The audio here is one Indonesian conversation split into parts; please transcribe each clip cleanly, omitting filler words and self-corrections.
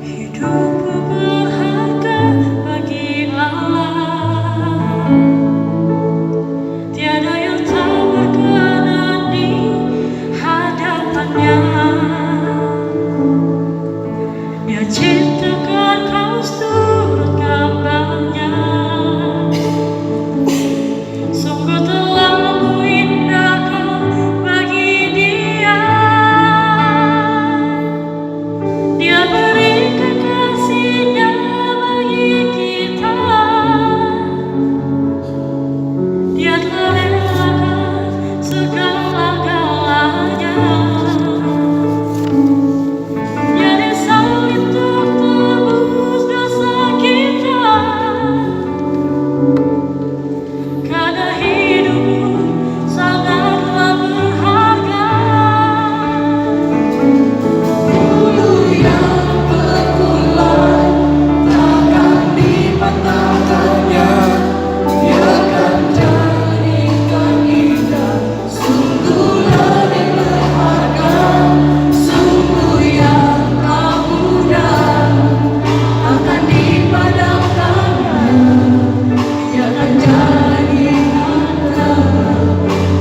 Hidupku berharga bagi Allah, tiada yang tak berkenan di hadapannya. Dia ciptakan kau seturut gambarnya, sungguh terlalu indah kau bagi dia. Dia berikan kasih-Nya bagi kita, Dia telah relakan segala-galanya. Dia disalib untuk tebus dosa kita, karena hidupmu sangatlah berharga. Bulu yang berbulan takkan dipatahkannya, Dia akan jadikan indah, sungguhlah yang berharga. Sungguh yang tak mudah akan dipadamkannya, Dia akan jadikan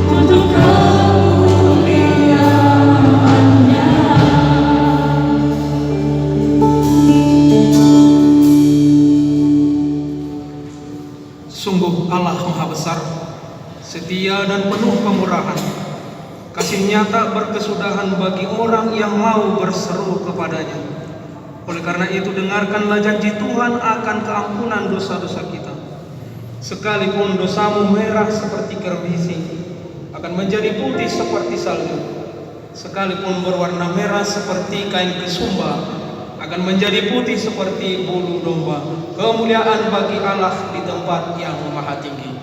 untuk kemuliaan-Nya. Sungguh Allah Maha Besar, setia dan penuh kemurahan. Kasih-Nya tak berkesudahan bagi orang yang mau berseru kepadanya. Oleh karena itu, dengarkanlah janji Tuhan akan keampunan dosa-dosa kita. Sekalipun dosamu merah seperti kerbisi, akan menjadi putih seperti salju. Sekalipun berwarna merah seperti kain kesumba, akan menjadi putih seperti bulu domba. Kemuliaan bagi Allah di tempat yang maha tinggi.